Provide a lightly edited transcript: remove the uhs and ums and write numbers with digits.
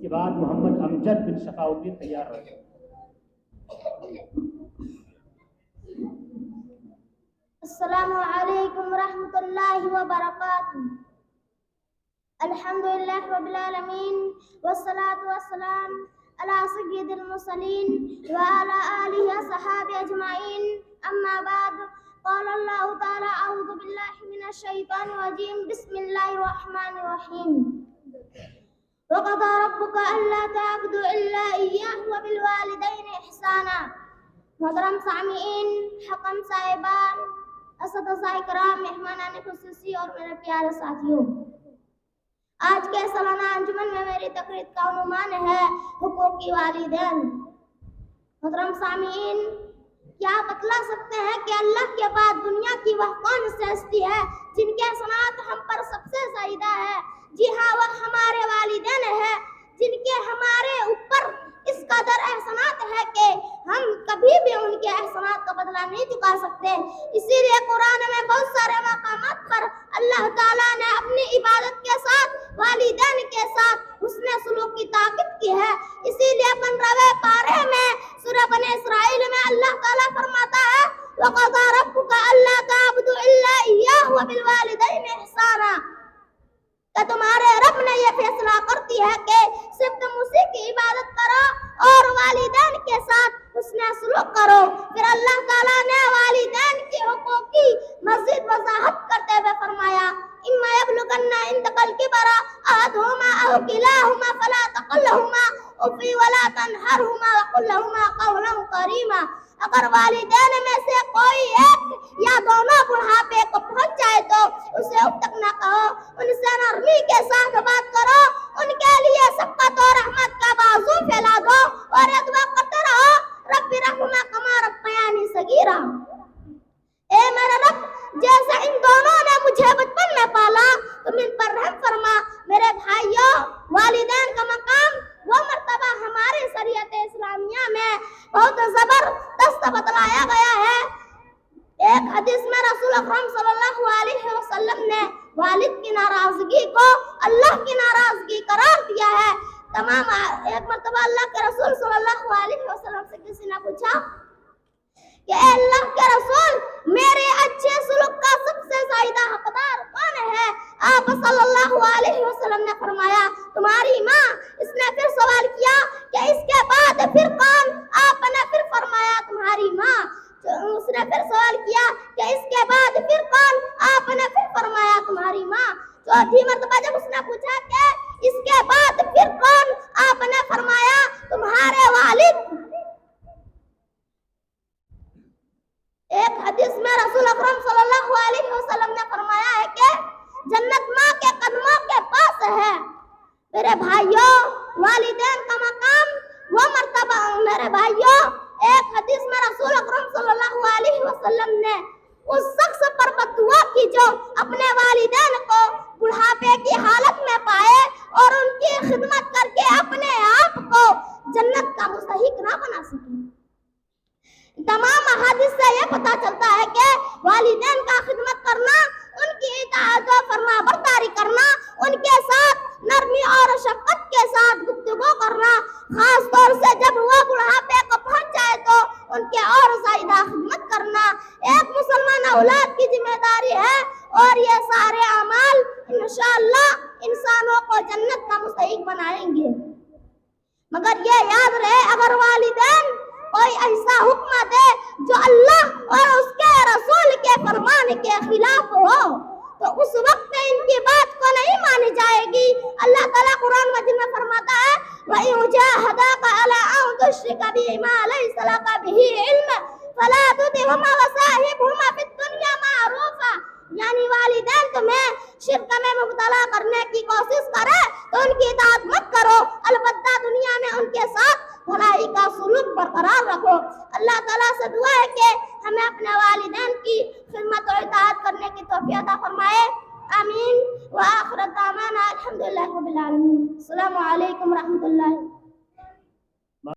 کے بعد محمد امجد بن شفاؤدین تیار رہے. السلام علیکم ورحمۃ اللہ وبرکاتہ. الحمدللہ رب العالمین والصلاة والسلام علی سید المرسلین وعلی آلہ وصحبہ اجمعین. اما بعد قال اللہ تعالی اعوذ باللہ من الشیطان الرجیم بسم اللہ الرحمن الرحیم. وقضى ربك ألا تعبدوا إلا إياه وبالوالدين إحسانا. محترم سامعین، حکم صاحبان، اساتذہ کرام، مہمانان خصوصی اور میرے پیارے ساتھیوں، آج کے سالانہ انجمن میں میری تقریر کا عنوان ہے حقوق والدین. محترم سامعین، کیا آپ بتلا سکتے ہیں کہ اللہ کے بعد دنیا کی وہ کون سی ہستی ہے جن کے احسانات ہم پر سب سے زیادہ ہے؟ جی ہاں، وہ ہمارے والدین ہیں، جن کے ہمارے اوپر اس قدر احسانات ہے کہ ہم کبھی بھی ان کے احسانات کا بدلہ نہیں چکا سکتے. اسی لیے قرآن میں بہت سارے مقامات پر اللہ تعالیٰ نے اپنی عبادت کے ساتھ والدین کے ساتھ حسن سلوک کی تاکید کی ہے. اسی لیے 15ویں پارے میں سورہ بنی اسرائیل میں اللہ تعالیٰ فرماتا ہے وَقَضَىٰ رَبُّكَ أَلَّا تَعْبُدُوا إِلَّا إِيَّاهُ وَبِالْوَالِدَيْنِ إِحْسَانًا. کہ تمہارے رب نے یہ فیصلہ کرتی ہے کہ صرف تم اسی کی عبادت کرو اور والدین کے ساتھ حسن سلوک کرو. پھر اللہ تعالیٰ نے والدین کے حقوق کی مزید وضاحت کرتے ہوئے فرمایا اِمَّا يَبْلُغَنَّ عِندَكَ الْكِبَرَ أَحَدُهُمَا أَوْ كِلَاهُمَا فَلَا تَقُل لَّهُمَا أُفٍّ وَلَا تَنْهَرْهُمَا وَقُل لَّهُمَا قَوْلًا كَرِيمًا. اگر والدین میں سے کوئی ایک یا دونوں بڑھاپے کو پہنچ جائے تو اسے اب تک نہ کہو، ان سے نرمی کے ساتھ بات کرو، ان کے لیے شفقت اور رحمت کا بازو پھیلا دو اور یہ دعا کرتے رہو رب ارحمہما کما ربیانی صغیرا. اے میرے رب، جیسے ان دونوں نے مجھے بچپن میں پالا تم ان پر رحم فرما. میرے بھائیوں، والدین کا مقام وہ مرتبہ ہماری شریعت اسلامیہ میں بہت زبردست بتلایا گیا ہے. ایک حدیث میں رسول اکرم صلی اللہ علیہ وسلم نے والد کی ناراضگی کو اللہ کی ناراضگی قرار دیا ہے. ایک مرتبہ اللہ کے رسول صلی اللہ علیہ وسلم سے کسی نے پوچھا کہ اے اللہ کے رسول، میرے اچھے سلوک کا سب سے زیادہ حقدار کون ہے؟ آپ صلی اللہ علیہ وسلم نے فرمایا تمہاری ماں. اس نے پھر سوال کیا کہ اس کے بعد پھر کون؟ آپ نے پھر فرمایا تمہاری ماں. اس نے پھر سوال کیا کہ اس کے بعد پھر کون؟ آپ نے پھر فرمایا تمہاری ماں. چوتھی مرتبہ جب اس نے پوچھا کہ اس کے بعد پھر کون؟ آپ نے فرمایا تمہارے والد. ایک حدیث میں رسول اکرم صلی اللہ علیہ وسلم نے فرمایا ہے کہ جنت ماں کے قدموں کے پاس ہے. میرے بھائیوں، والدین کا مقام وہ مرتبہ. میرے بھائیوں، ایک حدیث میں رسول اکرم صلی اللہ علیہ وسلم نے اس شخص پر بددعا کی جو اپنے والدین کو بڑھاپے کی حالت میں پائے اور ان کی خدمت کر کے اپنے آپ کو جنت کا مستحق نہ بنا سکے. تمام احادیث سے یہ پتہ چلتا ہے کہ والدین کا خدمت کرنا، ان کی اطاعت و فرما برداری کرنا، ان کے ساتھ نرمی اور شفقت کے ساتھ گفتگو کرنا، خاص طور سے جب وہ بڑھاپے کو پہنچ جائے تو ان کے اور زیادہ خدمت کرنا ایک مسلمان اولاد کی ذمہ داری ہے. اور یہ سارے اعمال انشاءاللہ انسانوں کو جنت کا مستحق بنائیں گے. مگر یہ یاد رہے، اگر والدین کوئی ایسا حکم دے جو اللہ اور اس کے رسول کے فرمان کے خلاف ہو تو اس وقت ان کی بات کو نہیں مانی جائے گی. اللہ تعالیٰ قرآن مجید میں فرماتا ہے وَإِن جَاهَدَاكَ عَلَىٰ أَن تُشْرِكَ بِي مَا لَيْسَ لَكَ بِهِ عِلْمٌ فَلَا تُطِعْهُمَا وَصَاحِبْهُمَا فِي الدُّنْيَا مَعْرُوفًا. یعنی والدین تمہیں شرک میں مبتلا کرنے کی کوشش کرے تو ان کی اطاعت مت کرو، البتہ دنیا میں ان کے ساتھ بھلائی کا سلوک برقرار رکھو. اللہ تعالیٰ سے دعا ہے کہ ہمیں اپنے والدین کی خدمت اور اطاعت کرنے کی توفیق عطا فرمائے. آمین. وآخر دعوانا الحمدللہ رب العالمین. السلام علیکم ورحمۃ اللہ.